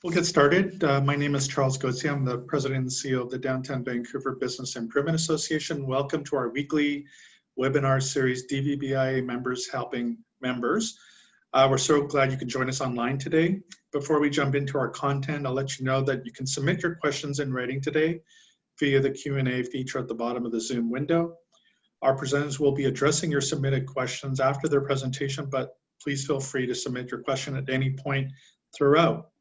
We'll get started. My name is Charles Gauthier. I'm the President and CEO of the Downtown Vancouver Business Improvement Association. Welcome to our weekly webinar series, DVBIA Members Helping Members. We're so glad you can join us online today. Before we jump into our content, I'll let you know that you can submit your questions in writing today via the Q&A feature at the bottom of the Zoom window. Our presenters will be addressing your submitted questions after their presentation, but please feel free to submit your question at any point throughout.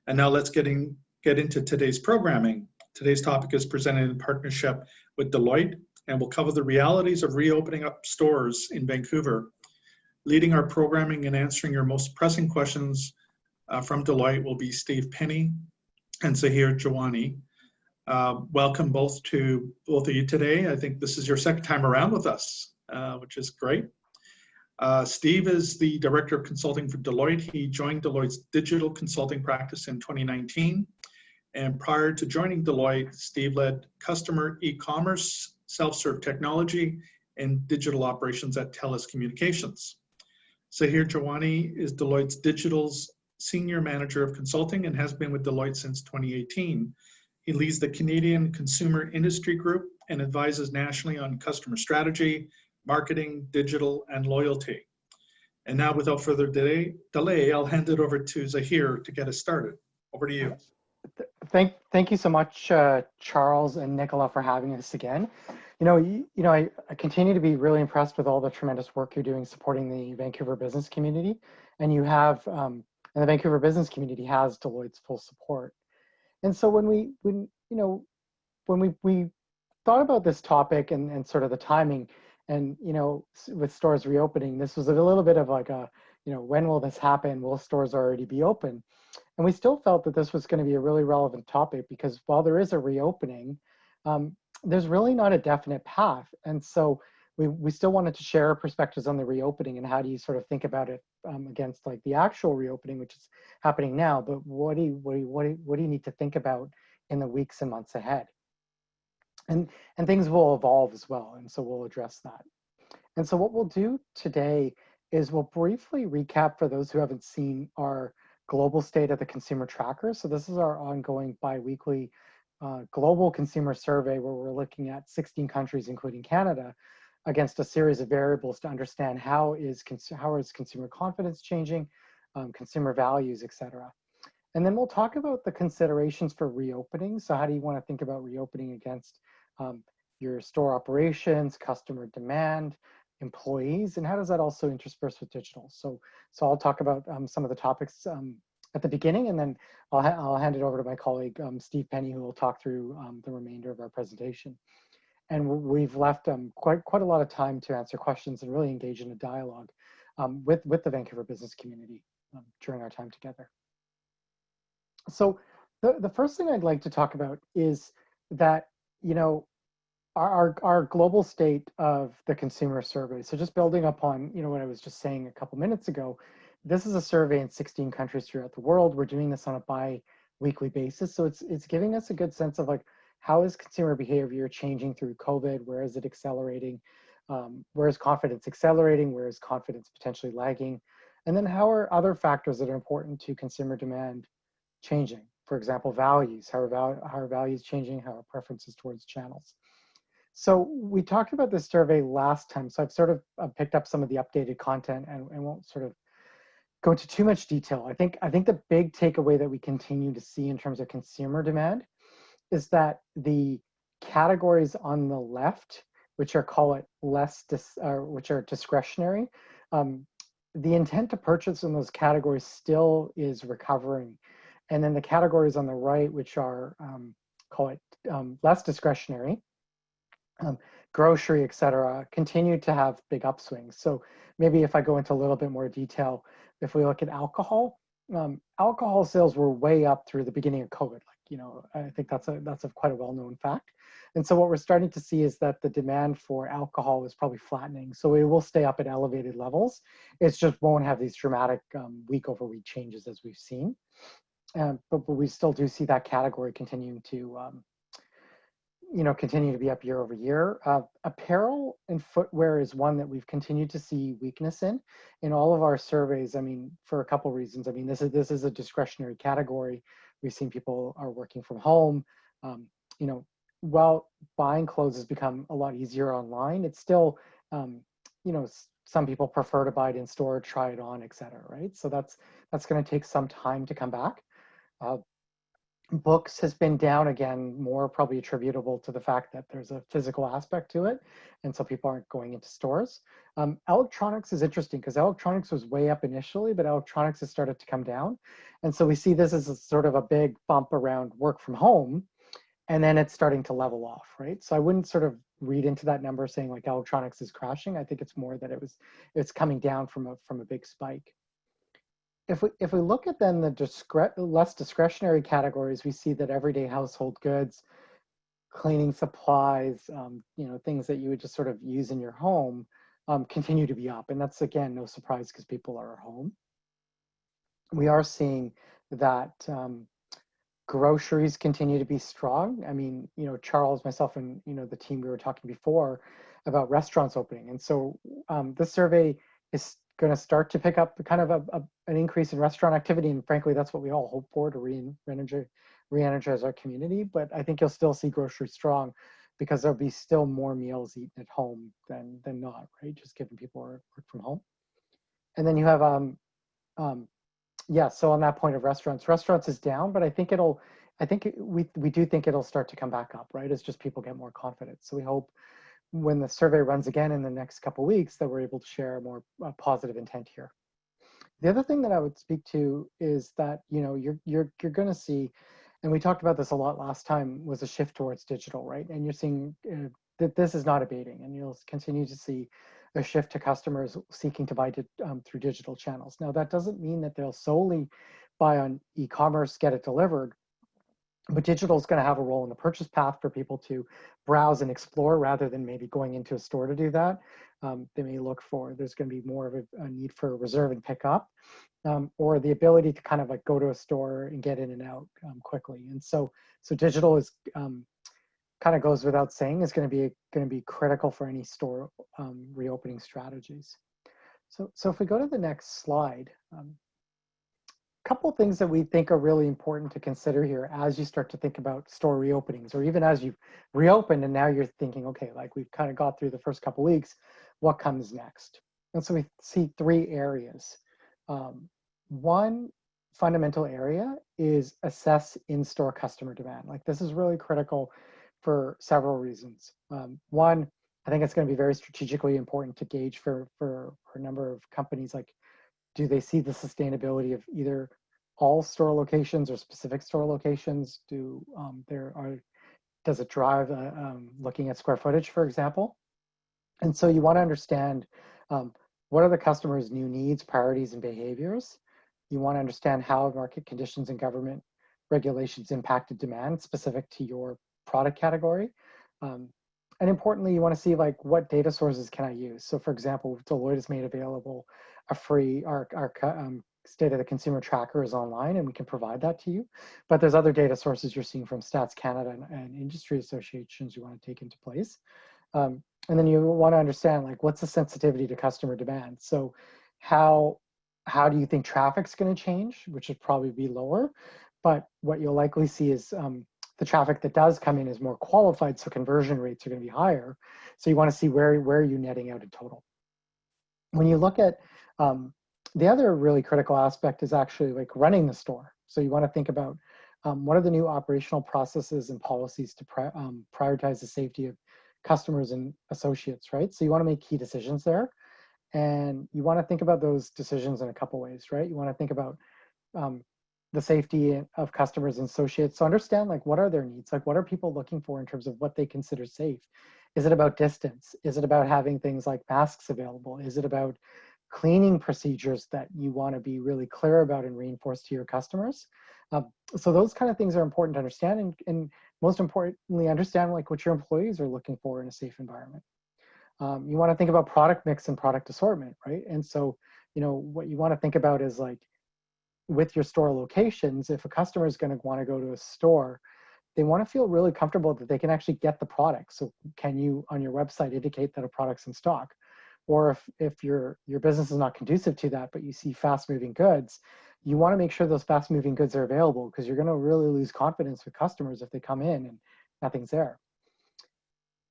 And now let's get into today's programming. Today's topic is presented in partnership with Deloitte, and we'll cover the realities of reopening up stores in Vancouver. Leading our programming and answering your most pressing questions from Deloitte will be Steve Penny and Zahir Jawani. Welcome both of you today. I think this is your second time around with us, which is great. Steve is the Director of Consulting for Deloitte. He joined Deloitte's digital consulting practice in 2019. And prior to joining Deloitte, Steve led customer e-commerce, self-serve technology, and digital operations at TELUS Communications. Zahir Jawani is Deloitte's digital's Senior Manager of Consulting and has been with Deloitte since 2018. He leads the Canadian Consumer Industry Group and advises nationally on customer strategy, marketing, digital, and loyalty. And now, without further delay, I'll hand it over to Zahir to get us started. Over to you. Thank you so much, Charles and Nicola, for having us again. I continue to be really impressed with all the tremendous work you're doing supporting the Vancouver business community, and you have, and the Vancouver business community has Deloitte's full support. And so when we thought about this topic and sort of the timing. And, with stores reopening, this was a little bit of like a, when will this happen? Will stores already be open? And we still felt that this was going to be a really relevant topic because while there is a reopening, there's really not a definite path. And so we still wanted to share our perspectives on the reopening and how do you sort of think about it against like the actual reopening, which is happening now. But what do you need to think about in the weeks and months ahead? And things will evolve as well, and so we'll address that. And so what we'll do today is we'll briefly recap for those who haven't seen our global state of the consumer tracker. So this is our ongoing bi-weekly global consumer survey where we're looking at 16 countries, including Canada, against a series of variables to understand how is consumer confidence changing, consumer values, et cetera. And then we'll talk about the considerations for reopening. So how do you want to think about reopening against your store operations, customer demand, employees, and how does that also intersperse with digital? So I'll talk about some of the topics at the beginning, and then I'll hand it over to my colleague, Steve Penny, who will talk through the remainder of our presentation. And we've left quite a lot of time to answer questions and really engage in a dialogue with the Vancouver business community during our time together. So the first thing I'd like to talk about is that, our global state of the consumer survey. So just building upon, what I was just saying a couple minutes ago, this is a survey in 16 countries throughout the world. We're doing this on a bi-weekly basis. So it's giving us a good sense of like, how is consumer behavior changing through COVID? Where is it accelerating? Where is confidence accelerating? Where is confidence potentially lagging? And then how are other factors that are important to consumer demand changing? For example, values. How are values changing? How are preferences towards channels? So we talked about this survey last time. So I've sort of picked up some of the updated content and won't sort of go into too much detail. I think the big takeaway that we continue to see in terms of consumer demand is that the categories on the left, which are which are discretionary, the intent to purchase in those categories still is recovering. And then the categories on the right, which are less discretionary, grocery, et cetera, continue to have big upswings. So maybe if I go into a little bit more detail, if we look at alcohol, alcohol sales were way up through the beginning of COVID. I think that's quite a well-known fact. And so what we're starting to see is that the demand for alcohol is probably flattening. So it will stay up at elevated levels. It just won't have these dramatic week over week changes as we've seen. But we still do see that category continuing to continue to be up year over year. Apparel and footwear is one that we've continued to see weakness in all of our surveys. I mean, for a couple reasons. I mean, this is a discretionary category. We've seen people are working from home. Um, you know, while buying clothes has become a lot easier online, it's still, some people prefer to buy it in store, try it on, et cetera, right? So that's going to take some time to come back. Uh, Books has been down again, more probably attributable to the fact that there's a physical aspect to it, and so people aren't going into stores. Electronics is interesting because electronics was way up initially, but electronics has started to come down. And so we see this as a sort of a big bump around work from home, and then it's starting to level off, right? So I wouldn't sort of read into that number saying like electronics is crashing. I think it's more that it's coming down from a big spike. If we look at then the less discretionary categories, we see that everyday household goods, cleaning supplies, things that you would just sort of use in your home, continue to be up. And that's, again, no surprise because people are at home. We are seeing that groceries continue to be strong. I mean, Charles, myself, and, the team, we were talking before about restaurants opening. And so this survey is going to start to pick up kind of an increase in restaurant activity. And frankly, that's what we all hope for, to re-energize our community. But I think you'll still see grocery strong because there'll be still more meals eaten at home than not, right? Just given people work from home. And then you have, so on that point of restaurants is down, but we do think it'll start to come back up, right? It's just people get more confident. So we hope when the survey runs again in the next couple of weeks that we're able to share more positive intent here. The other thing that I would speak to is that, you're going to see, and we talked about this a lot last time, was a shift towards digital, right? And you're seeing that this is not abating, and you'll continue to see a shift to customers seeking to buy through digital channels. Now, that doesn't mean that they'll solely buy on e-commerce, get it delivered, but digital is going to have a role in the purchase path for people to browse and explore rather than maybe going into a store to do that. They may look for, there's going to be more of a need for reserve and pick up, or the ability to kind of like go to a store and get in and out quickly. And so digital is kind of goes without saying is going to be critical for any store reopening strategies. So if we go to the next slide, couple things that we think are really important to consider here as you start to think about store reopenings, or even as you've reopened and now you're thinking, okay, like we've kind of got through the first couple weeks, what comes next? And so we see three areas. One fundamental area is assess in-store customer demand. Like this is really critical for several reasons. One, I think it's going to be very strategically important to gauge for a number of companies, like, do they see the sustainability of either all store locations or specific store locations? Does it drive looking at square footage, for example? And so you want to understand what are the customer's new needs, priorities, and behaviors. You want to understand how market conditions and government regulations impacted demand specific to your product category. And importantly, you want to see like what data sources can I use? So for example, Deloitte has made available a free, our state of the consumer tracker is online and we can provide that to you. But there's other data sources you're seeing from Stats Canada and industry associations you want to take into place. And then you want to understand like what's the sensitivity to customer demand? So how do you think traffic's going to change, which would probably be lower, but what you'll likely see is the traffic that does come in is more qualified, so conversion rates are going to be higher. So you want to see where are you netting out in total. When you look at the other really critical aspect is actually like running the store. So you want to think about what are the new operational processes and policies to prioritize the safety of customers and associates, right? So you want to make key decisions there. And you want to think about those decisions in a couple ways, right? You want to think about the safety of customers and associates. So understand like what are their needs? Like what are people looking for in terms of what they consider safe? Is it about distance? Is it about having things like masks available? Is it about cleaning procedures that you want to be really clear about and reinforce to your customers? So those kind of things are important to understand, and most importantly, understand like what your employees are looking for in a safe environment. You want to think about product mix and product assortment, right? And so, what you want to think about is like with your store locations, if a customer is going to want to go to a store, they want to feel really comfortable that they can actually get the product. So can you on your website indicate that a product's in stock? Or if your business is not conducive to that, but you see fast moving goods, you want to make sure those fast moving goods are available, because you're going to really lose confidence with customers if they come in and nothing's there.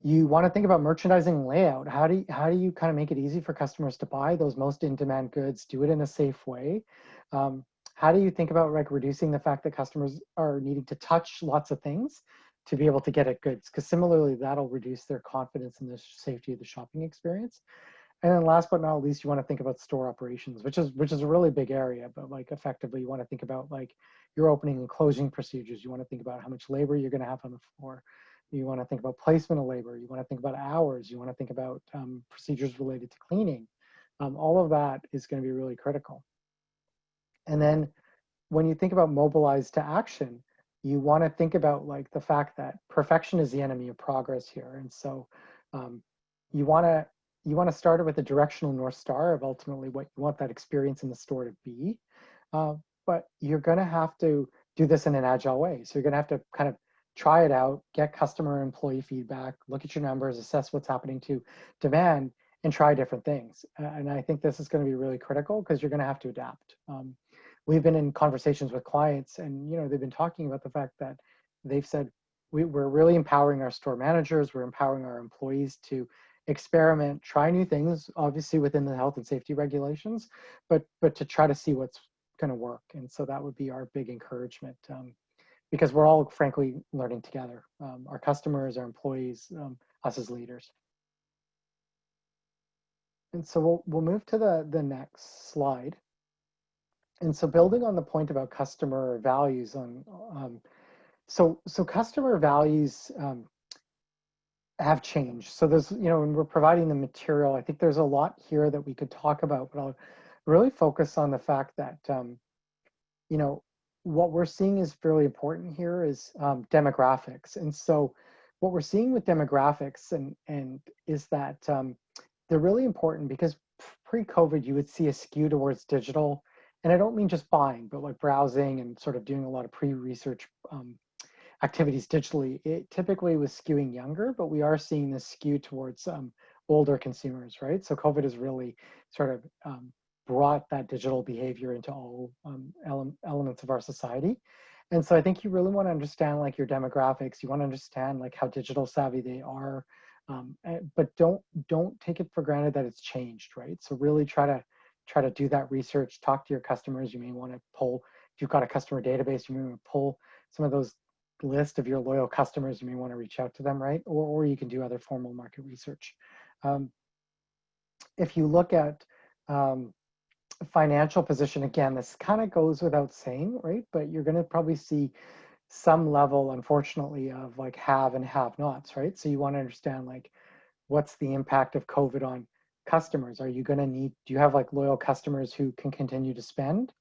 You want to think about merchandising layout. How do you kind of make it easy for customers to buy those most in-demand goods, do it in a safe way? How do you think about like reducing the fact that customers are needing to touch lots of things to be able to get at goods? Because similarly, that'll reduce their confidence in the safety of the shopping experience. And then last but not least, you want to think about store operations, which is a really big area, but like effectively you want to think about like your opening and closing procedures. You want to think about how much labor you're going to have on the floor. You want to think about placement of labor. You want to think about hours. You want to think about procedures related to cleaning. All of that is going to be really critical. And then when you think about mobilize to action, you want to think about like the fact that perfection is the enemy of progress here. And so you want to start it with a directional North Star of ultimately what you want that experience in the store to be. But you're going to have to do this in an agile way. So you're going to have to kind of try it out, get customer and employee feedback, look at your numbers, assess what's happening to demand, and try different things. And I think this is going to be really critical because you're going to have to adapt. We've been in conversations with clients, and they've been talking about the fact that they've said we're really empowering our store managers, we're empowering our employees to experiment, try new things, obviously within the health and safety regulations, but to try to see what's going to work. And so that would be our big encouragement, because we're all frankly learning together, our customers, our employees, us as leaders. And so we'll move to the next slide. And so building on the point about customer values, so customer values have changed. So there's, when we're providing the material, I think there's a lot here that we could talk about, but I'll really focus on the fact that, what we're seeing is fairly important here is demographics. And so what we're seeing with demographics and is that they're really important because pre-COVID, you would see a skew towards digital. And I don't mean just buying, but like browsing and sort of doing a lot of pre-research activities digitally. It typically was skewing younger, but we are seeing this skew towards older consumers, right? So COVID has really sort of brought that digital behavior into all elements of our society. And so I think you really want to understand like your demographics. You want to understand like how digital savvy they are, but don't take it for granted that it's changed, right? So really try to do that research, talk to your customers. You may want to pull, if you've got a customer database, you may want to pull some of those list of your loyal customers. You may want to reach out to them, right? Or you can do other formal market research. If you look at financial position, again, this kind of goes without saying, right? But you're going to probably see some level, unfortunately, of like have and have nots, right? So you want to understand like what's the impact of COVID on customers. Are you going to do you have like loyal customers who can continue to spend,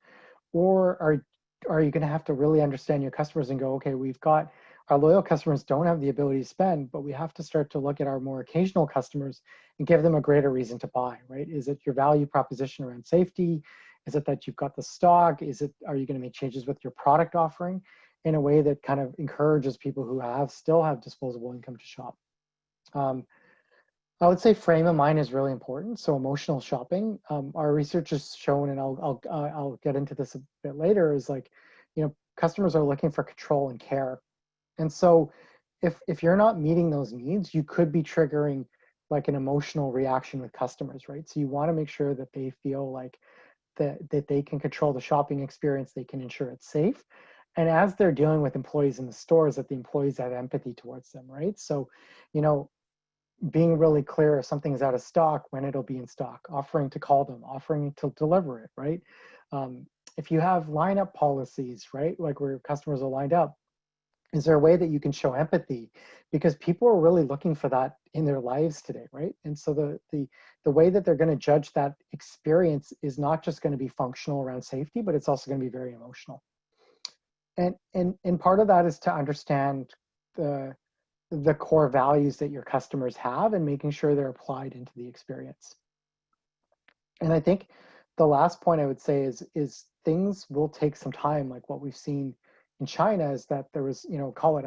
or are you going to have to really understand your customers and go, okay, we've got our loyal customers don't have the ability to spend, but we have to start to look at our more occasional customers and give them a greater reason to buy, right? Is it your value proposition around safety? Is it that you've got the stock? Are you going to make changes with your product offering in a way that kind of encourages people who still have disposable income to shop? I would say frame of mind is really important. So emotional shopping, our research has shown, and I'll get into this a bit later, is like, customers are looking for control and care. And so if you're not meeting those needs, you could be triggering like an emotional reaction with customers, right? So you want to make sure that they feel like that they can control the shopping experience, they can ensure it's safe. And as they're dealing with employees in the stores, that the employees have empathy towards them, right? So, being really clear if something's out of stock, when it'll be in stock, offering to call them, offering to deliver it, right? If you have lineup policies, right, like where customers are lined up, is there a way that you can show empathy? Because people are really looking for that in their lives today, right? And so the way that they're going to judge that experience is not just going to be functional around safety, but it's also going to be very emotional. And part of that is to understand the core values that your customers have and making sure they're applied into the experience. And I think the last point I would say is things will take some time. Like what we've seen in China is that there was, call it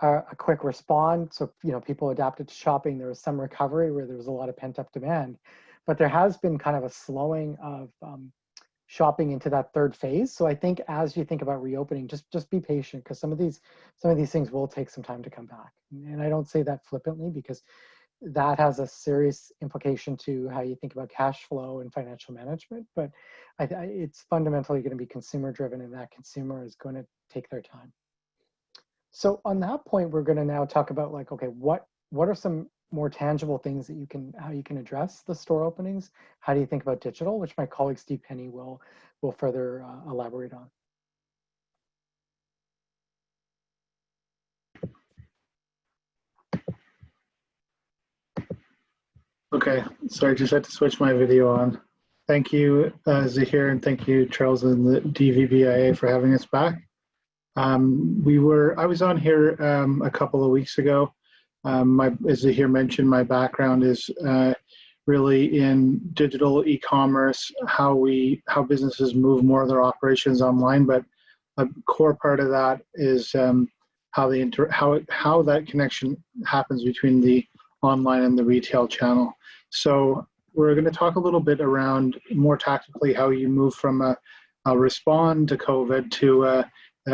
a quick response. So, people adapted to shopping. There was some recovery where there was a lot of pent up demand, but there has been kind of a slowing of shopping into that third phase. So I think as you think about reopening, just be patient, because some of these things will take some time to come back. And I don't say that flippantly, because that has a serious implication to how you think about cash flow and financial management. But it's fundamentally going to be consumer driven, and that consumer is going to take their time. So on that point, we're going to now talk about, like, okay, what are some more tangible things that how you can address the store openings? How do you think about digital, which my colleague Steve Penny will further elaborate on. Okay, sorry, just had to switch my video on. Thank you, Zahir, and thank you, Charles and the DVBIA for having us back. I was on here a couple of weeks ago. As Zahir mentioned, my background is really in digital e-commerce, how businesses move more of their operations online. But a core part of that is how that connection happens between the online and the retail channel. So we're going to talk a little bit around more tactically how you move from a respond to COVID to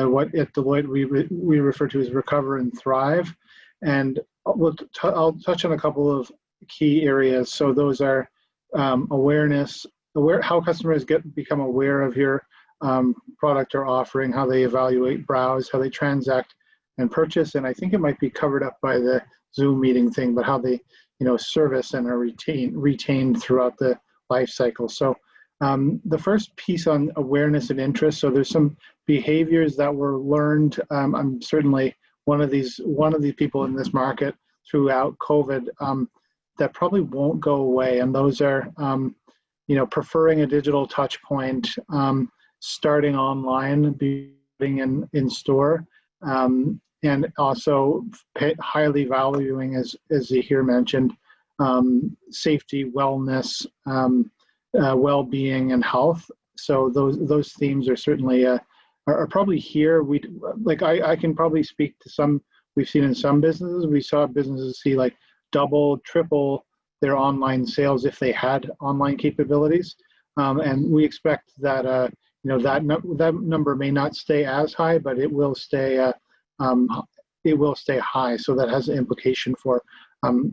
what at Deloitte we refer to as recover and thrive. And I'll touch on a couple of key areas. So those are awareness, how customers become aware of your product or offering, how they evaluate, browse, how they transact and purchase. And I think it might be covered up by the Zoom meeting thing, but how they service and are retained throughout the life cycle. So the first piece on awareness and interest. So there's some behaviors that were learned. I'm certainly one of these people in this market throughout COVID that probably won't go away. And those are, preferring a digital touch point, starting online, being in store, and also highly valuing, as Zahir mentioned, safety, wellness, well-being, and health. So those themes are certainly are probably here. I can probably speak to some we've seen in some businesses. We saw businesses see like double, triple their online sales if they had online capabilities, and we expect that that number may not stay as high, but it will stay high. So that has an implication for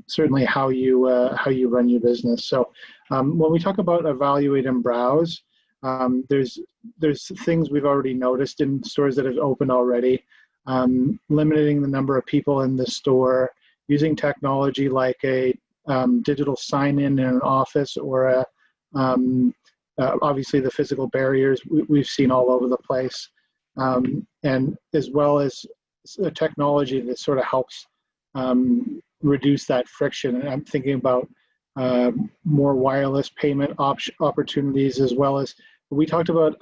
certainly how you run your business. So when we talk about evaluate and browse, there's things we've already noticed in stores that have opened already, limiting the number of people in the store, using technology like a digital sign-in in an office, or obviously the physical barriers we've seen all over the place, and as well as a technology that sort of helps reduce that friction. And I'm thinking about more wireless payment opportunities, as well as we talked about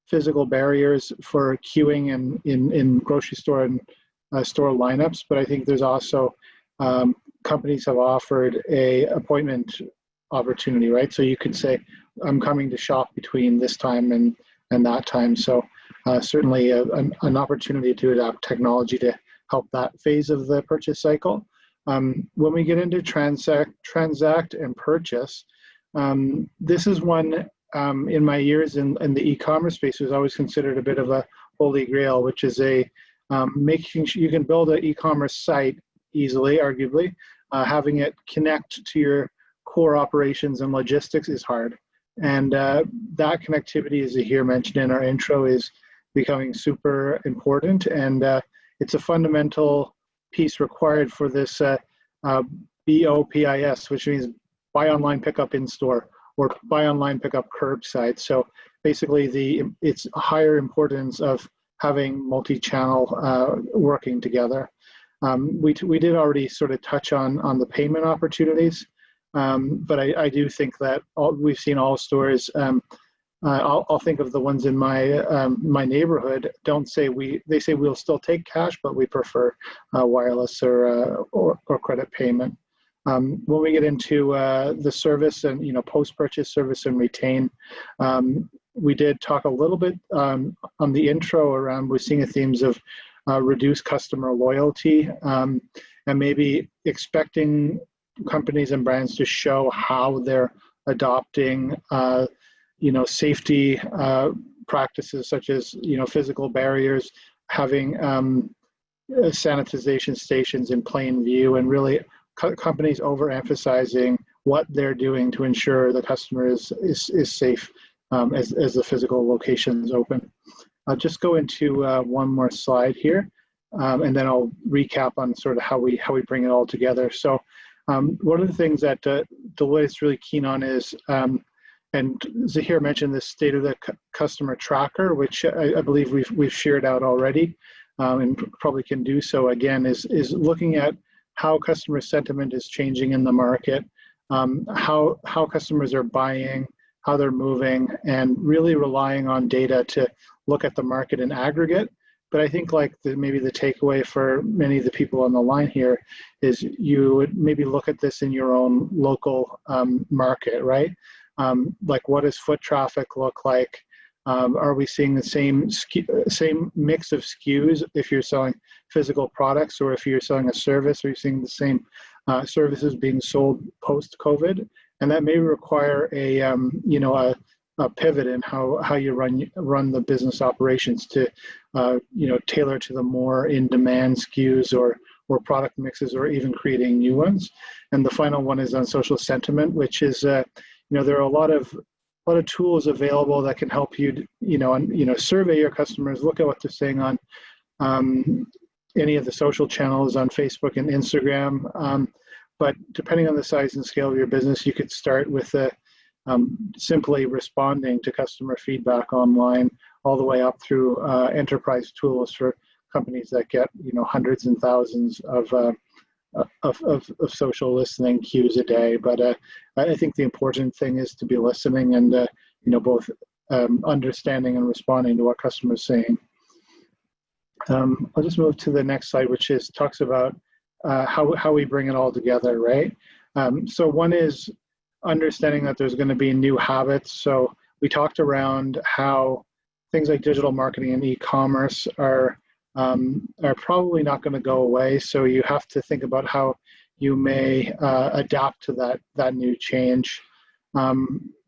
physical barriers for queuing in grocery store and store lineups. But I think there's also companies have offered a appointment opportunity, right? So you could say, I'm coming to shop between this time and that time. So certainly an opportunity to adapt technology to help that phase of the purchase cycle. When we get into transact and purchase, this is one in my years in the e-commerce space was always considered a bit of a holy grail, which is making sure you can build an e-commerce site easily, arguably. Having it connect to your core operations and logistics is hard. And that connectivity, as Zahir mentioned in our intro, is becoming super important. And it's a fundamental piece required for this BOPIS, which means buy online, pick up in store, or buy online, pick up curbside. So basically it's a higher importance of having multi-channel working together. We did already sort of touch on the payment opportunities, but I do think that we've seen all stores. I'll think of the ones in my neighborhood. They say we'll still take cash, but we prefer wireless or credit payment. When we get into the service and post-purchase service and retain, we did talk a little bit on the intro around we're seeing themes of reduce customer loyalty, and maybe expecting companies and brands to show how they're adopting, safety practices such as, physical barriers, having sanitization stations in plain view, and really companies overemphasizing what they're doing to ensure the customer is safe as the physical locations open. I'll just go into one more slide here, and then I'll recap on sort of how we bring it all together. So one of the things that Deloitte is really keen on is, and Zahir mentioned this state of the customer tracker, which I believe we've shared out already, and probably can do so again, is looking at how customer sentiment is changing in the market, how customers are buying, how they're moving, and really relying on data to look at the market in aggregate. But I think maybe the takeaway for many of the people on the line here is you would maybe look at this in your own local market, right? What does foot traffic look like? Are we seeing the same mix of SKUs if you're selling physical products, or if you're selling a service? Are you seeing the same services being sold post-COVID? And that may require a pivot in how you run the business operations to tailor to the more in-demand SKUs or product mixes, or even creating new ones. And the final one is on social sentiment, which is there are a lot of tools available that can help you survey your customers, look at what they're saying on any of the social channels on Facebook and Instagram. But depending on the size and scale of your business, you could start with simply responding to customer feedback online, all the way up through enterprise tools for companies that get hundreds and thousands of social listening queues a day. But I think the important thing is to be listening and both understanding and responding to what customers are saying. I'll just move to the next slide, which talks about how we bring it all together, right? So one is understanding that there's going to be new habits. So we talked around how things like digital marketing and e-commerce are probably not going to go away. So you have to think about how you may adapt to that new change.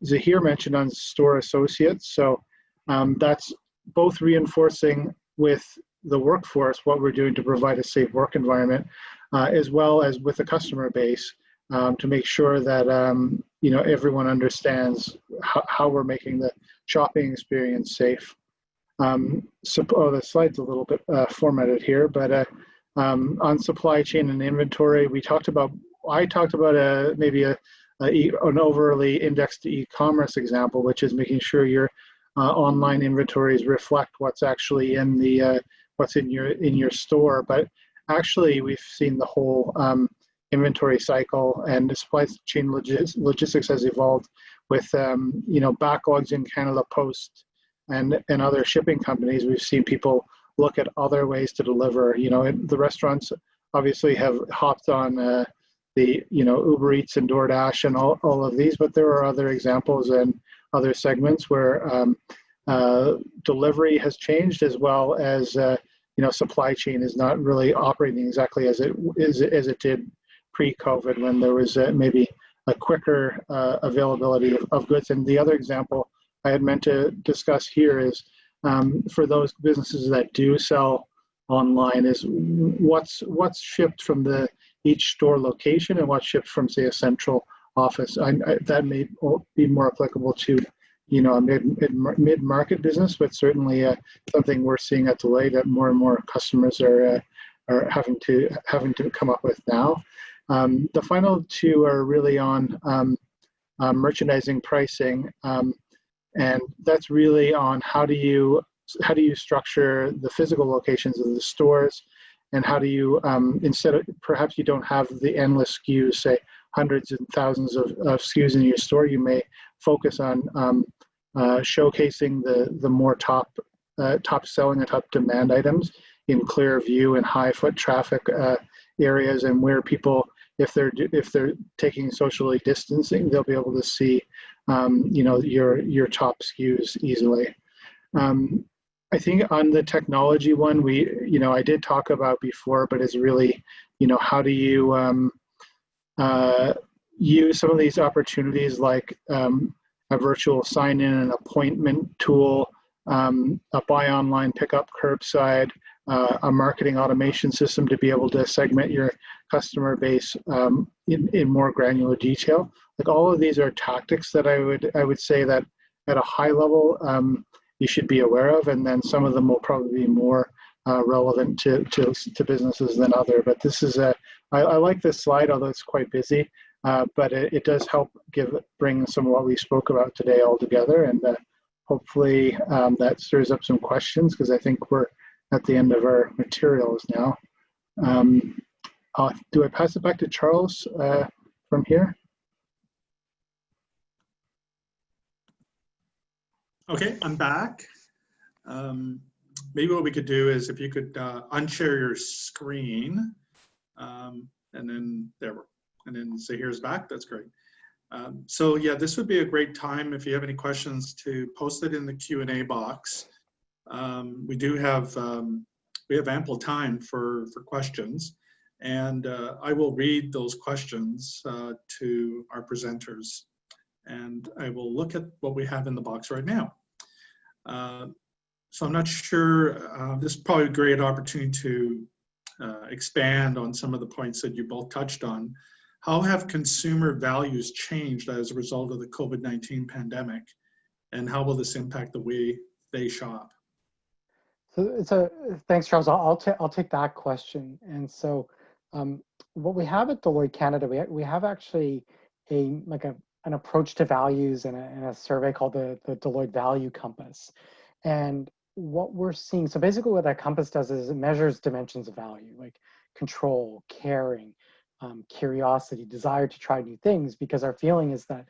Zahir mentioned on store associates. So that's both reinforcing with the workforce what we're doing to provide a safe work environment, as well as with the customer base, to make sure that everyone understands how we're making the shopping experience safe. The slide's a little bit formatted here, but on supply chain and inventory, I talked about maybe an overly indexed e-commerce example, which is making sure your online inventories reflect what's actually in the what's in your store. But actually, we've seen the whole inventory cycle, and the supply chain logistics has evolved with backlogs in Canada Post and other shipping companies. We've seen people look at other ways to deliver. The restaurants obviously have hopped on the Uber Eats and DoorDash and all of these, but there are other examples and other segments where delivery has changed, as well as supply chain is not really operating exactly as it did pre-COVID, when there was maybe a quicker availability of goods. And the other example I had meant to discuss here is for those businesses that do sell online, is what's shipped from each store location and what's shipped from, say, a central office. That may be more applicable to a mid-market business, but certainly something we're seeing at Deloitte that more and more customers are having to come up with now. The final two are really on merchandising pricing, and that's really on how do you structure the physical locations of the stores, and how do you instead of, perhaps you don't have the endless SKUs, say hundreds and thousands of SKUs in your store, you may focus on showcasing the more top selling and top demand items in clear view and high foot traffic areas, and where people, if they're taking socially distancing, they'll be able to see your top SKUs easily. I think on the technology one, I did talk about before, but is really, how do you uh, use some of these opportunities like a virtual sign-in and appointment tool, a buy online, pick up curbside, a marketing automation system to be able to segment your customer base in more granular detail. Like all of these are tactics that I would say that at a high level you should be aware of, and then some of them will probably be more relevant to businesses than other. But this is I like this slide, although it's quite busy. But it does help bring some of what we spoke about today all together, and hopefully that stirs up some questions, because I think we're at the end of our materials now. Do I pass it back to Charles from here? Okay, I'm back. Maybe what we could do is if you could unshare your screen, and then there we're. And then Zahir's back, that's great. So yeah, this would be a great time if you have any questions to post it in the Q&A box. We have ample time for questions, and I will read those questions to our presenters, and I will look at what we have in the box right now. So I'm not sure, this is probably a great opportunity to expand on some of the points that you both touched on. How have consumer values changed as a result of the COVID-19 pandemic, and how will this impact the way they shop? So thanks, Charles. I'll take that question. And so what we have at Deloitte Canada, we have actually an approach to values and a survey called the Deloitte Value Compass. And what we're seeing, so basically what that compass does is it measures dimensions of value, like control, caring, curiosity, desire to try new things, because our feeling is that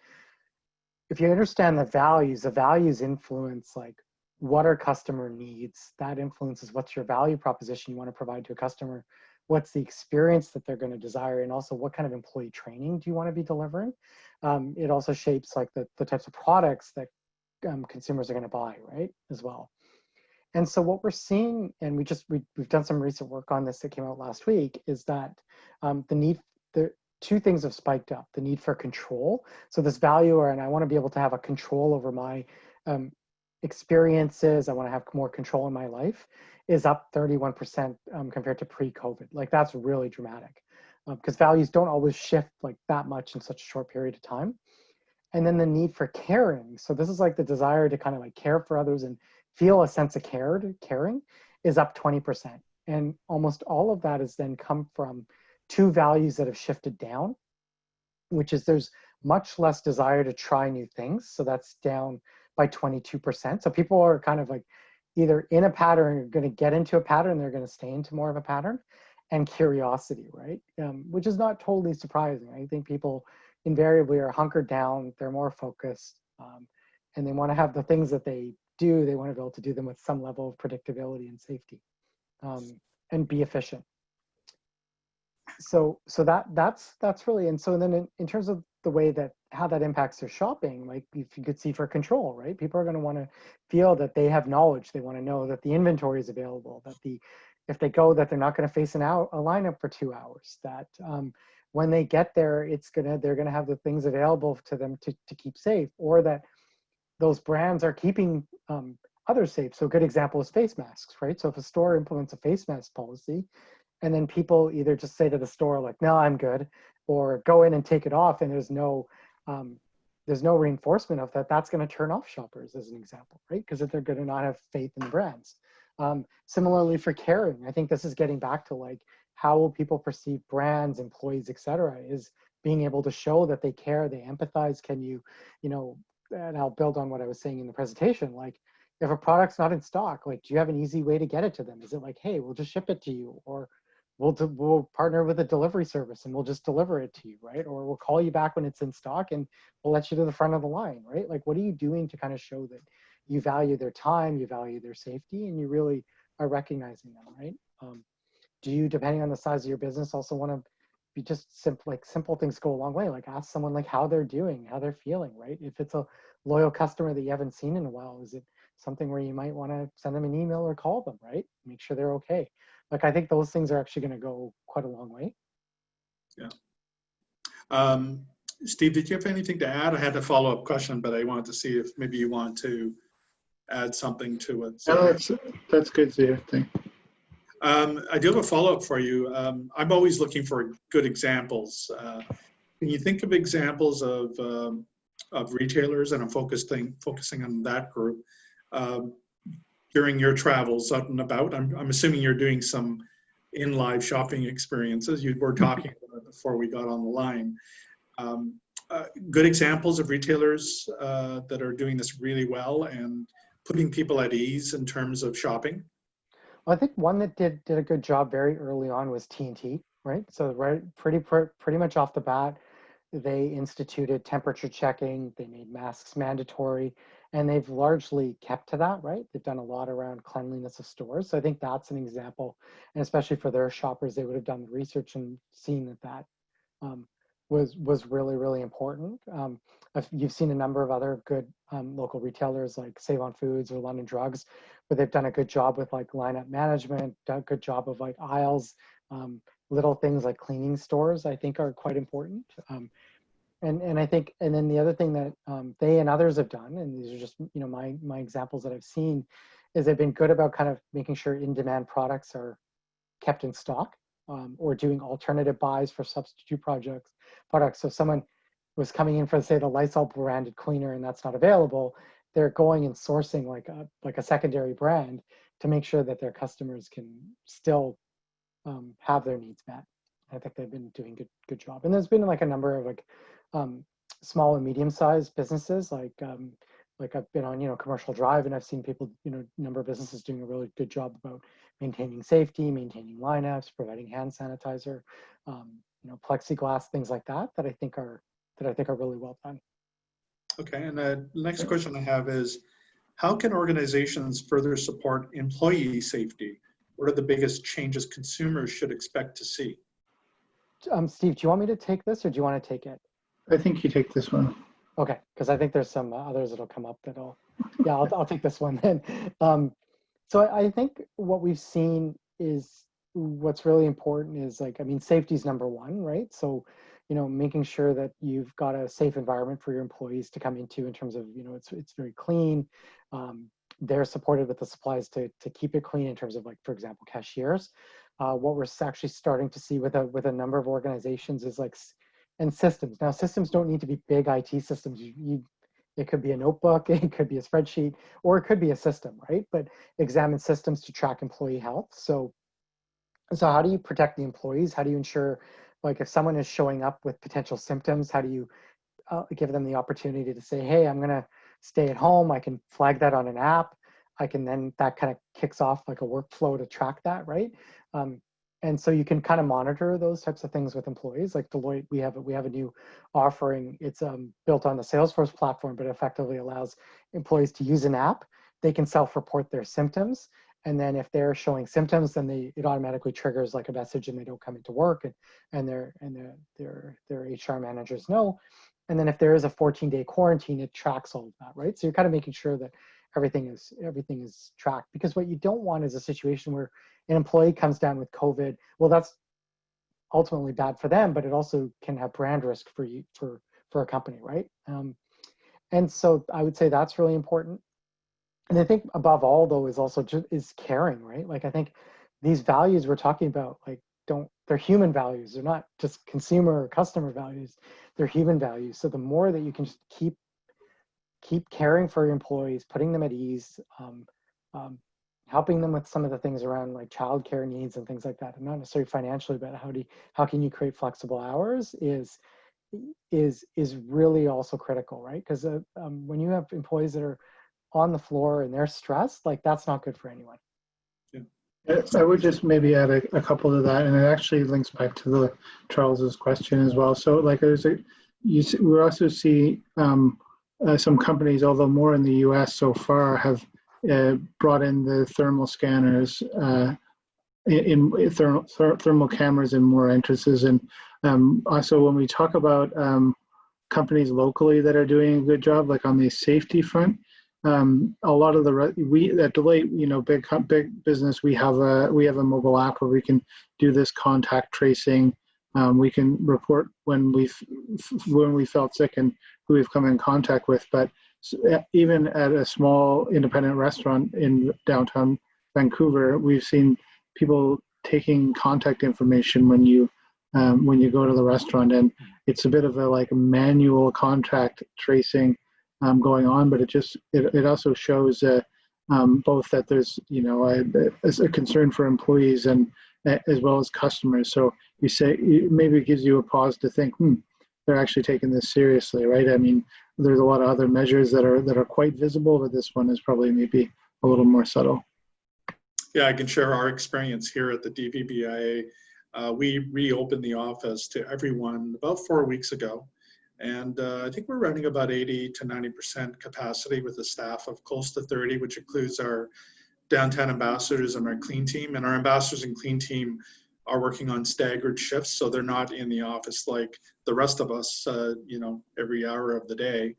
if you understand the values influence like what are customer needs, that influences what's your value proposition you want to provide to a customer, what's the experience that they're going to desire, and also what kind of employee training do you want to be delivering. It also shapes like the types of products that consumers are going to buy, right, as well. And so what we're seeing, and we've done some recent work on this that came out last week, is that the two things have spiked up: the need for control. So this value, and I want to be able to have a control over my experiences. I want to have more control in my life, is up 31% compared to pre-COVID. Like that's really dramatic, because values don't always shift like that much in such a short period of time. And then the need for caring. So this is like the desire to kind of like care for others and feel a sense of caring is up 20%. And almost all of that has then come from two values that have shifted down, which is there's much less desire to try new things. So that's down by 22%. So people are kind of like either in a pattern, or going to get into a pattern, they're going to stay into more of a pattern, and curiosity, right? Which is not totally surprising. I think people invariably are hunkered down, they're more focused, and they want to have the things that they do, they want to be able to do them with some level of predictability and safety, and be efficient. So that's really, and so then in terms of the way that how that impacts their shopping, like if you could see for control, right? People are going to want to feel that they have knowledge. They want to know that the inventory is available, that if they go, that they're not going to face a lineup for 2 hours, that when they get there, they're going to have the things available to them to keep safe, or that those brands are keeping others safe. So a good example is face masks, right? So if a store implements a face mask policy, and then people either just say to the store like, no, I'm good, or go in and take it off, and there's no reinforcement of that, that's going to turn off shoppers, as an example, right? Because if they're going to not have faith in the brands. Similarly for caring, I think this is getting back to like, how will people perceive brands, employees, et cetera, is being able to show that they care, they empathize. Can you know, and I'll build on what I was saying in the presentation, like if a product's not in stock, like, do you have an easy way to get it to them? Is it like, hey, we'll just ship it to you, or we'll partner with a delivery service and we'll just deliver it to you, right? Or we'll call you back when it's in stock and we'll let you to the front of the line, right? Like, what are you doing to kind of show that you value their time, you value their safety, and you really are recognizing them, right? Do you, depending on the size of your business, also want to be just simple things go a long way? Like ask someone like how they're doing, how they're feeling, right? If it's a loyal customer that you haven't seen in a while? Is it something where you might want to send them an email or call them, right? Make sure they're okay. Like, I think those things are actually going to go quite a long way. Yeah. Steve, did you have anything to add? I had a follow-up question, but I wanted to see if maybe you want to add something to it. So, no, that's good, Zia. Thank you. I do have a follow-up for you. I'm always looking for good examples. Can you think of examples of retailers, and I'm focusing on that group, during your travels out and about? I'm assuming you're doing some in-live shopping experiences. You were talking about it before we got on the line. Good examples of retailers that are doing this really well and putting people at ease in terms of shopping? Well, I think one that did a good job very early on was T&T, right? So pretty much off the bat, they instituted temperature checking, they made masks mandatory, and they've largely kept to that, right? They've done a lot around cleanliness of stores. So I think that's an example, and especially for their shoppers, they would have done the research and seen that was really, really important. You've seen a number of other good local retailers like Save on Foods or London Drugs, where they've done a good job with like lineup management, done a good job of like aisles, little things like cleaning stores, I think are quite important. And I think, and then the other thing that they and others have done, and these are just, my examples that I've seen, is they've been good about kind of making sure in-demand products are kept in stock, or doing alternative buys for substitute products. So if someone was coming in for, say, the Lysol branded cleaner and that's not available, they're going and sourcing like a secondary brand to make sure that their customers can still have their needs met. I think they've been doing good job. And there's been like a number of like small and medium-sized businesses, like I've been on, Commercial Drive, and I've seen people, number of businesses doing a really good job about maintaining safety, maintaining lineups, providing hand sanitizer, plexiglass, things like that I think are really well done. Okay, and the next question I have is, how can organizations further support employee safety? What are the biggest changes consumers should expect to see? Steve, do you want me to take this, or do you want to take it? I think you take this one. Okay, because I think there's some others that'll come up that'll, yeah, I'll take this one then. So I think what we've seen is what's really important is safety is number one, right? So, making sure that you've got a safe environment for your employees to come into in terms of, it's very clean. They're supported with the supplies to keep it clean in terms of, like, for example, cashiers. What we're actually starting to see with a number of organizations is and systems. Now, systems don't need to be big IT systems. It could be a notebook, it could be a spreadsheet, or it could be a system, right? But examine systems to track employee health. So how do you protect the employees? How do you ensure, if someone is showing up with potential symptoms, how do you give them the opportunity to say, hey, I'm gonna stay at home. I can flag that on an app. That kind of kicks off like a workflow to track that, right? And so you can kind of monitor those types of things with employees. Like Deloitte, we have a new offering. It's built on the Salesforce platform, but effectively allows employees to use an app. They can self-report their symptoms, and then if they're showing symptoms, then it automatically triggers like a message, and they don't come into work, and their HR managers know. And then if there is a 14-day quarantine, it tracks all of that, right? So you're kind of making sure that everything is tracked, because what you don't want is a situation where an employee comes down with COVID. Well, that's ultimately bad for them, but it also can have brand risk for you, for a company, right? And so I would say that's really important. And I think above all, though, is also is caring, right? Like, I think these values we're talking about, they're human values. They're not just consumer or customer values. They're human values. So the more that you can just keep caring for your employees, putting them at ease, helping them with some of the things around like childcare needs and things like that, and not necessarily financially, but how can you create flexible hours is really also critical, right? Because when you have employees that are on the floor and they're stressed, that's not good for anyone. I would just maybe add a couple to that, and it actually links back to Charles's question as well. So we also see some companies, although more in the US so far, have brought in the thermal scanners, thermal cameras in more entrances. And also when we talk about companies locally that are doing a good job, like on the safety front. A lot of we at Deloitte, you know, big business, we have a mobile app where we can do this contact tracing. We can report when we felt sick and who we've come in contact with. But even at a small independent restaurant in downtown Vancouver, we've seen people taking contact information when you go to the restaurant, and it's a bit of a like manual contact tracing going on, but it also shows both that there's, you know, a concern for employees and as well as customers. So you say maybe it gives you a pause to think, they're actually taking this seriously, right? I mean, there's a lot of other measures that are quite visible, but this one is probably maybe a little more subtle. Yeah, I can share our experience here at the DVBIA. We reopened the office to everyone about 4 weeks ago. And I think we're running about 80 to 90% capacity with a staff of close to 30, which includes our downtown ambassadors and our clean team. And our ambassadors and clean team are working on staggered shifts, so they're not in the office like the rest of us, you know, every hour of the day.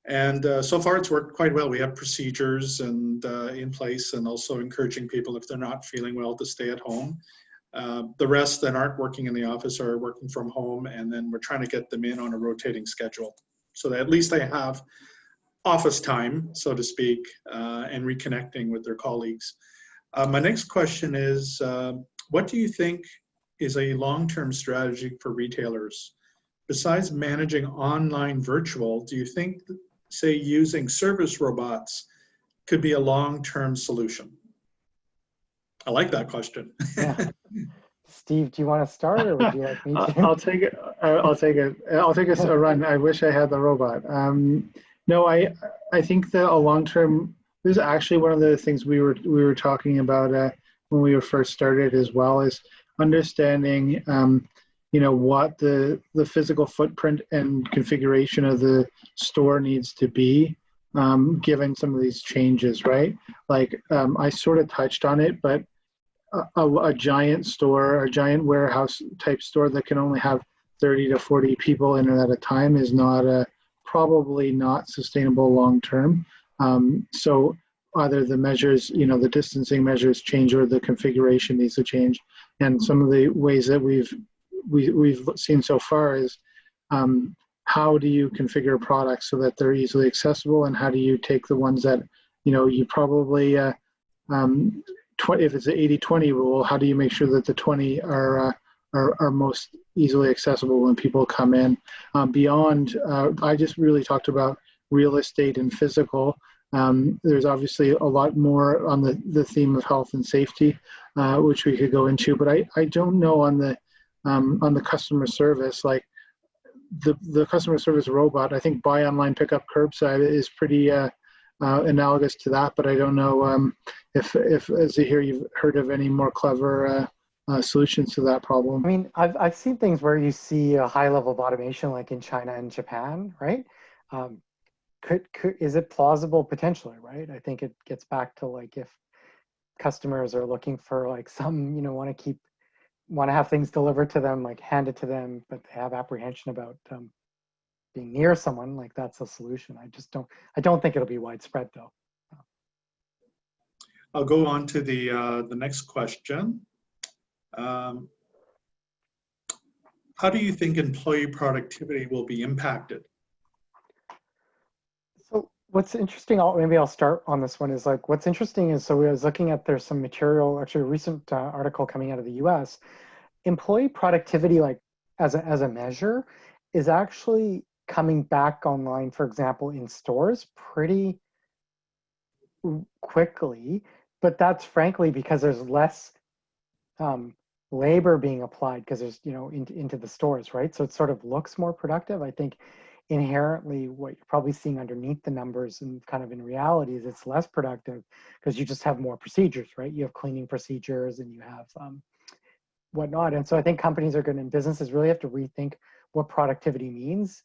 And so far it's worked quite well. We have procedures and in place, and also encouraging people, if they're not feeling well, to stay at home. The rest that aren't working in the office are working from home, and then we're trying to get them in on a rotating schedule so that at least they have office time, so to speak, and reconnecting with their colleagues. My next question is, what do you think is a long-term strategy for retailers? Besides managing online virtual, do you think, say, using service robots could be a long-term solution? I like that question. Yeah. Steve, do you want to start, or would you like me to? I'll take it. I'll take a run. I wish I had the robot. No, I think that a long term. This is actually one of the things we were talking about when we were first started as well, is understanding, you know, what the physical footprint and configuration of the store needs to be, given some of these changes, right? Like I sort of touched on it, but a giant store, a giant warehouse type store that can only have 30 to 40 people in it at a time is not probably not sustainable long term. So either the measures, you know, the distancing measures change, or the configuration needs to change. And some of the ways that we've seen so far is how do you configure products so that they're easily accessible, and how do you take the ones that, you know, you probably if it's an 80-20 rule, how do you make sure that the 20 are most easily accessible when people come in? Beyond, I just really talked about real estate and physical. There's obviously a lot more on the theme of health and safety, which we could go into, but I don't know on the customer service, like the customer service robot. I think buy online, pick up curbside is pretty analogous to that, but I don't know if as you hear, you've heard of any more clever solutions to that problem. I mean, I've seen things where you see a high level of automation, like in China and Japan, right? Is it plausible? Potentially, right? I think it gets back to, like, if customers are looking for, like, some, you know, want to have things delivered to them, like handed to them, but they have apprehension about being near someone, like, that's a solution. I don't think it'll be widespread, though. I'll go on to the next question. How do you think employee productivity will be impacted? So what's interesting, maybe I'll start on this one, is like, what's interesting is, so I was looking at, there's some material, actually a recent article coming out of the US. Employee productivity, like as a measure, is actually coming back online, for example, in stores pretty quickly, but that's frankly because there's less labor being applied, because there's, you know, into the stores, right? So it sort of looks more productive. I think inherently what you're probably seeing underneath the numbers and kind of in reality is it's less productive, because you just have more procedures, right? You have cleaning procedures and you have whatnot. And so I think companies businesses really have to rethink what productivity means,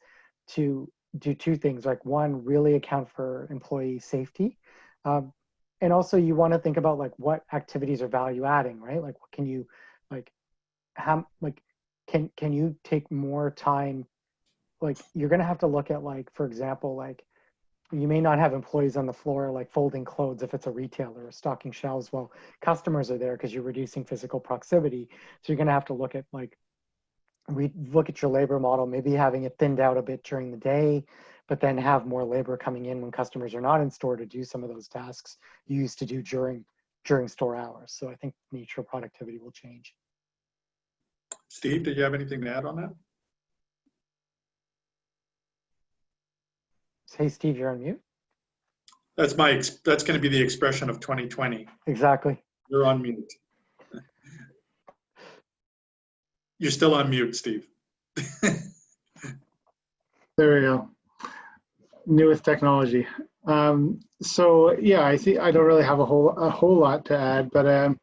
to do two things. Like, one, really account for employee safety. And also you want to think about, like, what activities are value adding, right? Like, what can you, like, how, like, can you take more time like you're going to have to look at, like, for example, like you may not have employees on the floor like folding clothes if it's a retailer, or stocking shelves while customers are there, because you're reducing physical proximity. So you're going to have to look at, like, look at your labor model, maybe having it thinned out a bit during the day, but then have more labor coming in when customers are not in store to do some of those tasks you used to do during store hours. So I think nature of productivity will change. Steve, did you have anything to add on that? Hey, Steve, you're on mute. That's going to be the expression of 2020. Exactly. You're on mute. You're still on mute, Steve. There we go. Newest technology. So yeah, I don't really have a whole lot to add, but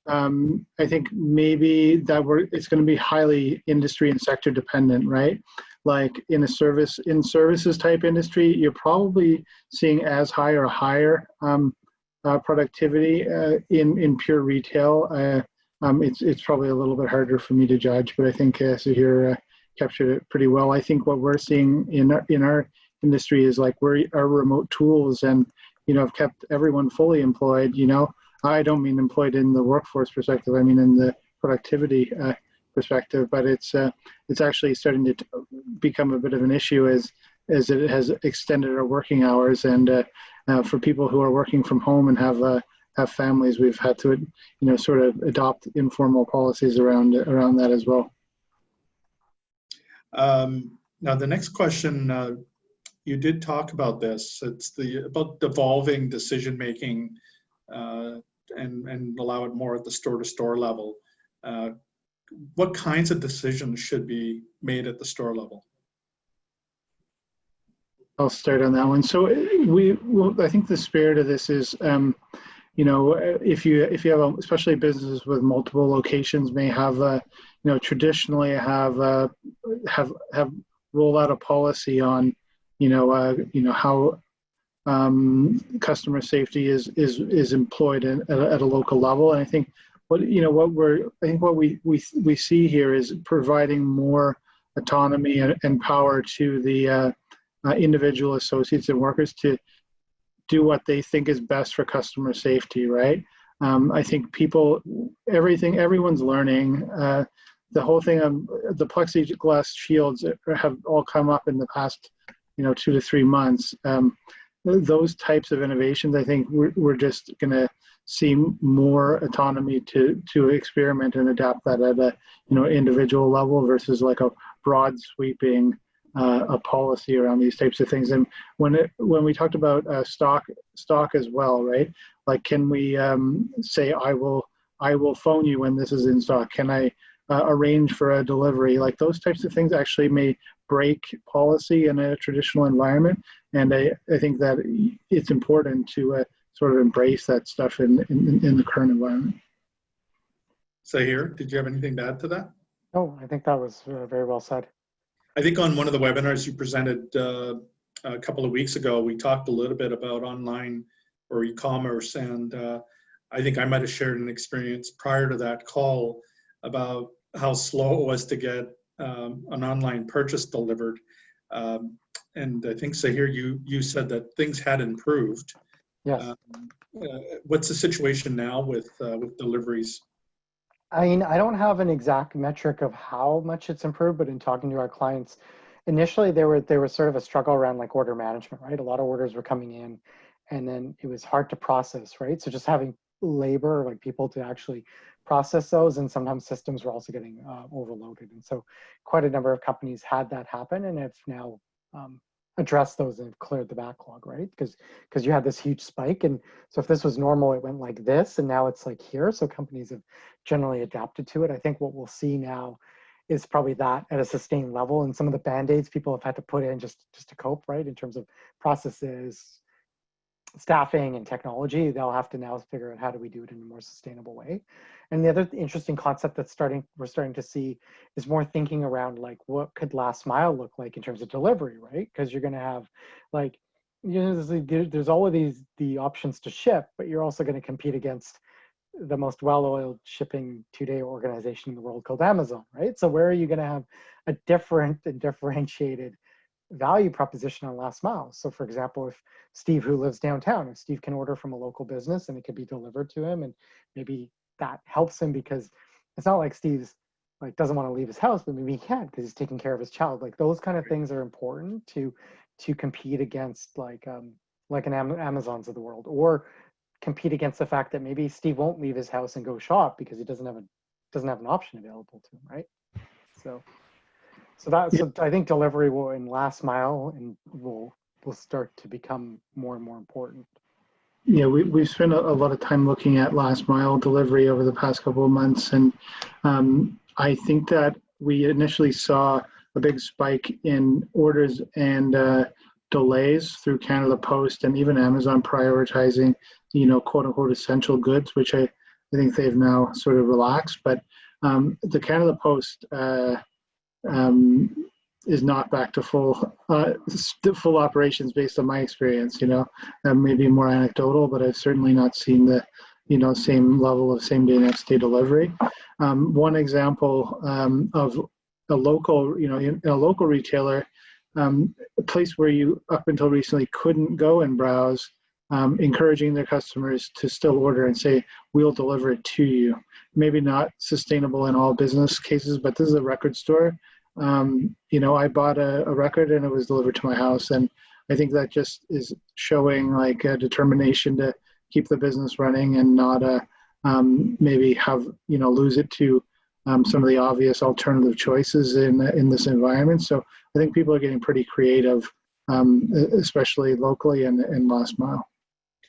I think maybe that it's going to be highly industry and sector dependent, right? Like in services type industry, you're probably seeing as high or higher productivity. In pure retail, it's probably a little bit harder for me to judge, but I think Sahir captured it pretty well. I think what we're seeing in our industry is like our remote tools and have kept everyone fully employed. I don't mean employed in the workforce perspective. I mean in the productivity perspective. But it's actually starting to become a bit of an issue as it has extended our working hours. And for people who are working from home and have families, we've had to sort of adopt informal policies around that as well. Now the next question, you did talk about this. It's about devolving decision making and allow it more at the store-to-store level. What kinds of decisions should be made at the store level? I'll start on that one. So I think the spirit of this is, if you have especially businesses with multiple locations may have, traditionally have rolled out a policy on, how customer safety is employed at a local level. And I think what we see here is providing more autonomy and power to the individual associates and workers to do what they think is best for customer safety, right? I think everyone's learning. The whole thing of the plexiglass shields have all come up in the past, 2 to 3 months. Those types of innovations, I think we're just going to see more autonomy to experiment and adapt that at a individual level versus like a broad sweeping a policy around these types of things. And when we talked about stock as well, right? Like, can we say I will phone you when this is in stock? Can I arrange for a delivery? Like those types of things actually may break policy in a traditional environment. And I think that it's important to sort of embrace that stuff in the current environment. Sahir, did you have anything to add to that? No, I think that was very well said. I think on one of the webinars you presented a couple of weeks ago, we talked a little bit about online or e-commerce, and I think I might have shared an experience prior to that call about how slow it was to get an online purchase delivered. And I think, Sahir, you said that things had improved. Yes. What's the situation now with deliveries? I mean, I don't have an exact metric of how much it's improved, but in talking to our clients, initially there was sort of a struggle around like order management, right? A lot of orders were coming in and then it was hard to process, right? So just having labor, like people to actually process those, and sometimes systems were also getting overloaded. And so quite a number of companies had that happen and have now addressed those and cleared the backlog, right? Because you had this huge spike. And so if this was normal, it went like this, and now it's like here. So companies have generally adapted to it. I think what we'll see now is probably that at a sustained level, and some of the band-aids people have had to put in just to cope, right? In terms of processes, staffing, and technology, they'll have to now figure out how do we do it in a more sustainable way. And the other interesting concept that's we're starting to see is more thinking around like what could last mile look like in terms of delivery, right? Because you're going to have like, there's all of the options to ship, but you're also going to compete against the most well-oiled shipping 2-day organization in the world called Amazon, right? So where are you going to have a different and differentiated value proposition on last mile? So for example, if Steve, who lives downtown, if Steve can order from a local business and it could be delivered to him, and maybe that helps him because it's not like Steve's like doesn't want to leave his house, but maybe he can because he's taking care of his child. Like those kind of things are important to compete against like an Amazons of the world, or compete against the fact that maybe Steve won't leave his house and go shop because he doesn't have an option available to him, right? So so I think delivery will in last mile and will start to become more and more important. Yeah, we've spent a lot of time looking at last mile delivery over the past couple of months, and I think that we initially saw a big spike in orders and delays through Canada Post and even Amazon prioritizing, quote unquote essential goods, which I think they've now sort of relaxed. But the Canada Post is not back to full operations based on my experience. Maybe more anecdotal, but I've certainly not seen the same level of same day next day delivery. One example of a local, in a local retailer, a place where you up until recently couldn't go and browse, encouraging their customers to still order and say, we'll deliver it to you. Maybe not sustainable in all business cases, but this is a record store. I bought a record and it was delivered to my house. And I think that just is showing like a determination to keep the business running and not maybe have, lose it to some of the obvious alternative choices in this environment. So I think people are getting pretty creative, especially locally and last mile.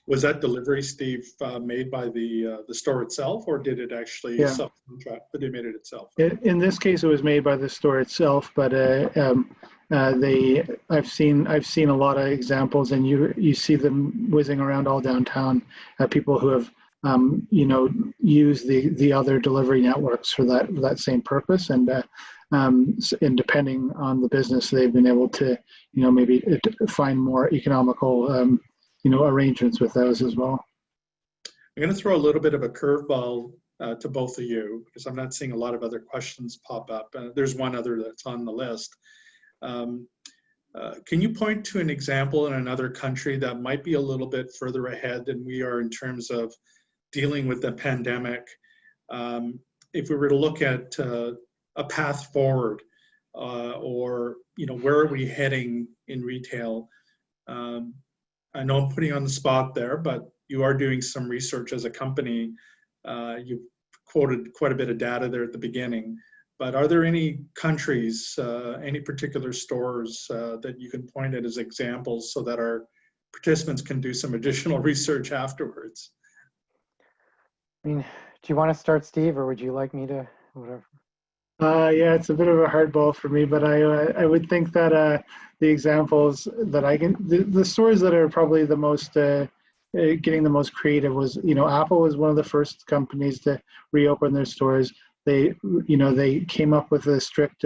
Was that delivery, Steve, made by the store itself, or did it actually subcontract? But they made it itself. In this case, it was made by the store itself, but I've seen a lot of examples, and you see them whizzing around all downtown. People who have used the other delivery networks for that same purpose, and depending on the business, they've been able to maybe find more economical arrangements with those as well. I'm going to throw a little bit of a curveball to both of you because I'm not seeing a lot of other questions pop up. There's one other that's on the list. Can you point to an example in another country that might be a little bit further ahead than we are in terms of dealing with the pandemic? If we were to look at a path forward, or where are we heading in retail? I know I'm putting you on the spot there, but you are doing some research as a company. You quoted quite a bit of data there at the beginning, but are there any countries, any particular stores that you can point at as examples so that our participants can do some additional research afterwards? I mean, do you want to start, Steve, or would you like me to, whatever? Yeah, it's a bit of a hard ball for me, but I would think that the examples that the stores that are probably the most getting the most creative was, Apple was one of the first companies to reopen their stores. They came up with a strict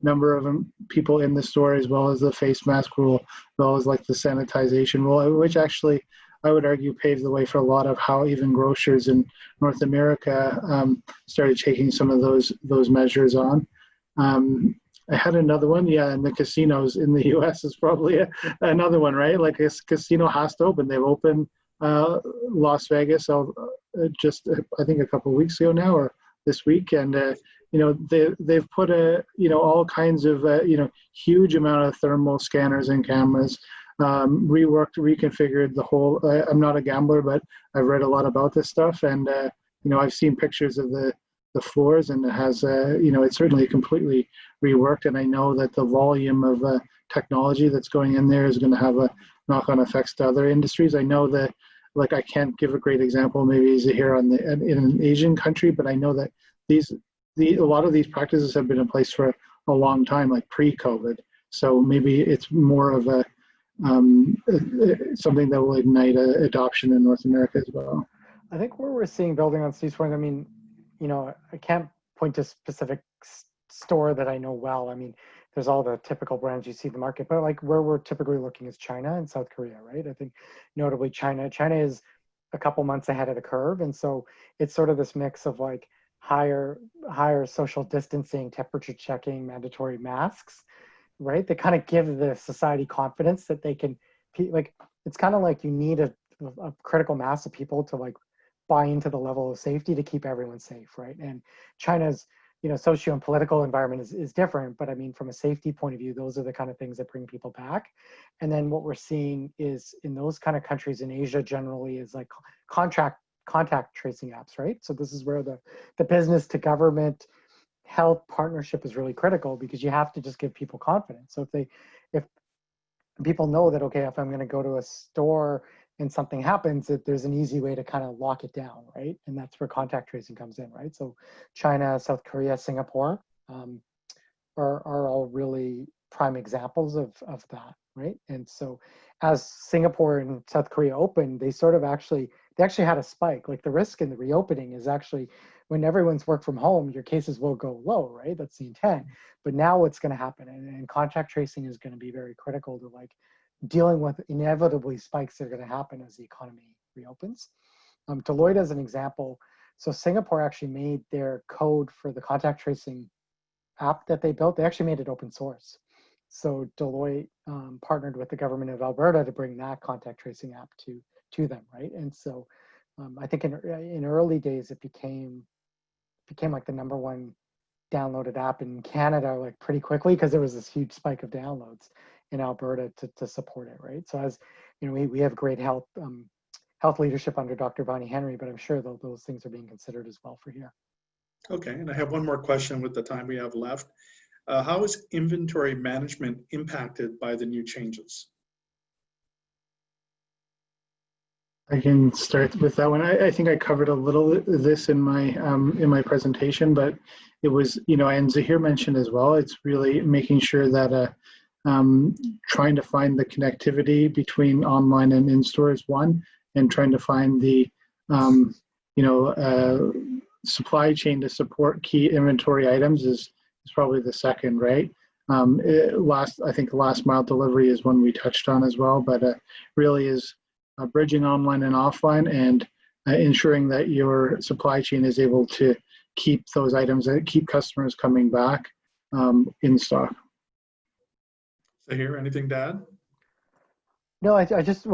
number of people in the store, as well as the face mask rule, as well as like the sanitization rule, which actually I would argue paved the way for a lot of how even grocers in North America started taking some of those measures on. I had another one, and the casinos in the U.S. is probably another one, right? Like a casino has to open. They've opened Las Vegas just I think a couple of weeks ago now, or this week, and they've put all kinds of huge amount of thermal scanners and cameras. Reworked, reconfigured the whole. I'm not a gambler, but I've read a lot about this stuff, and I've seen pictures of the floors, and it has it's certainly completely reworked. And I know that the volume of technology that's going in there is going to have a knock-on effects to other industries. I know that, like, I can't give a great example, maybe here in an Asian country, but I know that a lot of these practices have been in place for a long time, like pre-COVID. So maybe it's more of a something that will ignite adoption in North America as well. I think where we're seeing, building on Steve's point, I mean, I can't point to a specific store that I know well. I mean, there's all the typical brands you see in the market, but like where we're typically looking is China and South Korea, right? I think notably China is a couple months ahead of the curve. And so it's sort of this mix of like higher social distancing, temperature checking, mandatory masks, right? That kind of give the society confidence that they can, like, it's kind of like you need a critical mass of people to like buy into the level of safety to keep everyone safe, right? And China's, socio and political environment is different, but I mean, from a safety point of view, those are the kind of things that bring people back. And then what we're seeing is in those kind of countries in Asia generally is like contact tracing apps, right? So this is where the business to government health partnership is really critical, because you have to just give people confidence. So if people know that, okay, if I'm going to go to a store and something happens, that there's an easy way to kind of lock it down, right? And that's where contact tracing comes in, right? So China, South Korea, Singapore are all really prime examples of that, right? And so as Singapore and South Korea opened, they actually had a spike. Like the risk in the reopening is actually when everyone's work from home, your cases will go low, right? That's the intent. But now what's going to happen, and contact tracing is going to be very critical to like dealing with inevitably spikes that are going to happen as the economy reopens. Deloitte as an example. So Singapore actually made their code for the contact tracing app that they built. They actually made it open source. So Deloitte partnered with the government of Alberta to bring that contact tracing app to them, right? And so I think in early days it became like the #1 downloaded app in Canada like pretty quickly, because there was this huge spike of downloads in Alberta to support it, right? So as we have great health leadership under Dr. Bonnie Henry, but I'm sure those things are being considered as well for here. Okay, and I have one more question with the time we have left. How is inventory management impacted by the new changes? I can start with that one. I think I covered a little of this in my presentation, but it was, and Zahir mentioned as well, it's really making sure that trying to find the connectivity between online and in-store is one, and trying to find the supply chain to support key inventory items is probably the second, right? I think last mile delivery is one we touched on as well, but really is bridging online and offline, and ensuring that your supply chain is able to keep those items, keep customers coming back in stock. Zahir, anything to add? No, I just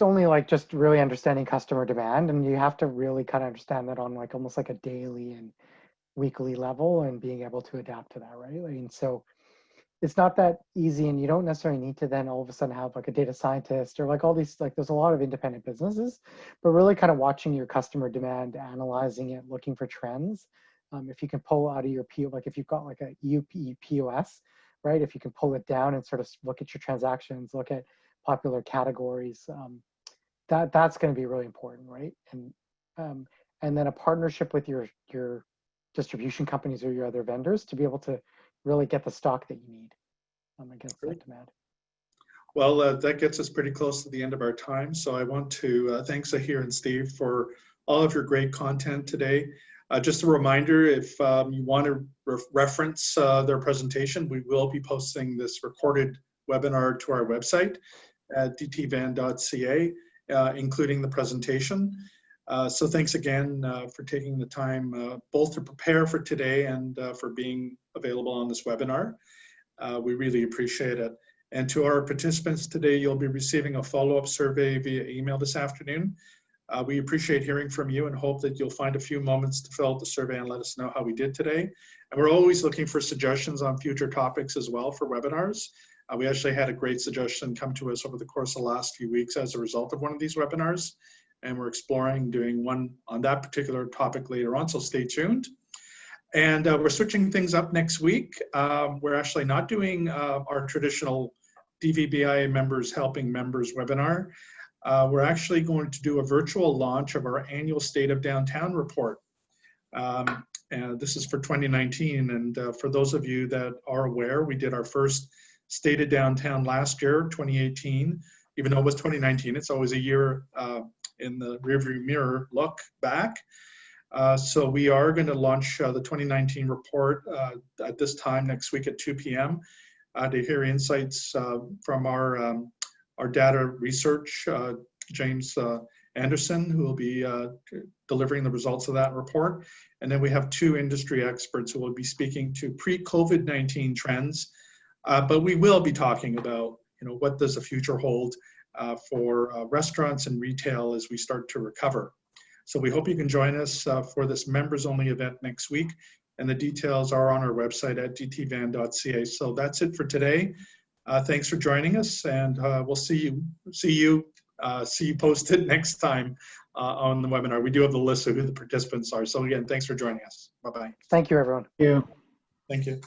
only like just really understanding customer demand, and you have to really kind of understand that on like almost like a daily and weekly level, and being able to adapt to that, right? And so it's not that easy, and you don't necessarily need to then all of a sudden have like a data scientist or like all these, like there's a lot of independent businesses, but really kind of watching your customer demand, analyzing it, looking for trends. If you can pull out of your like if you've got like a POS, right? If you can pull it down and sort of look at your transactions, look at popular categories, that's going to be really important, right? And then a partnership with your distribution companies or your other vendors to be able to really get the stock that you need against that demand. Well, that gets us pretty close to the end of our time. So I want to thank Zahir and Steve for all of your great content today. Just a reminder, if you want to reference their presentation, we will be posting this recorded webinar to our website at dtvan.ca, including the presentation. So thanks again for taking the time both to prepare for today and for being available on this webinar. We really appreciate it. And to our participants today, you'll be receiving a follow-up survey via email this afternoon. We appreciate hearing from you and hope that you'll find a few moments to fill out the survey and let us know how we did today. And we're always looking for suggestions on future topics as well for webinars. We actually had a great suggestion come to us over the course of the last few weeks as a result of one of these webinars. And we're exploring doing one on that particular topic later on, so stay tuned. And we're switching things up next week. We're actually not doing our traditional DVBIA members helping members webinar. We're actually going to do a virtual launch of our annual State of Downtown report. And this is for 2019. And for those of you that are aware, we did our first State of Downtown last year, 2018. Even though it was 2019, it's always a year in the rearview mirror look back. So we are going to launch the 2019 report at this time next week at 2 p.m. To hear insights from our data research, James Anderson, who will be delivering the results of that report. And then we have 2 industry experts who will be speaking to pre-COVID-19 trends. But we will be talking about, what does the future hold for restaurants and retail as we start to recover. So we hope you can join us for this members-only event next week. And the details are on our website at dtvan.ca. So that's it for today. Thanks for joining us, and we'll see you posted next time on the webinar. We do have the list of who the participants are. So again, thanks for joining us. Bye-bye. Thank you, everyone. Thank you. Thank you.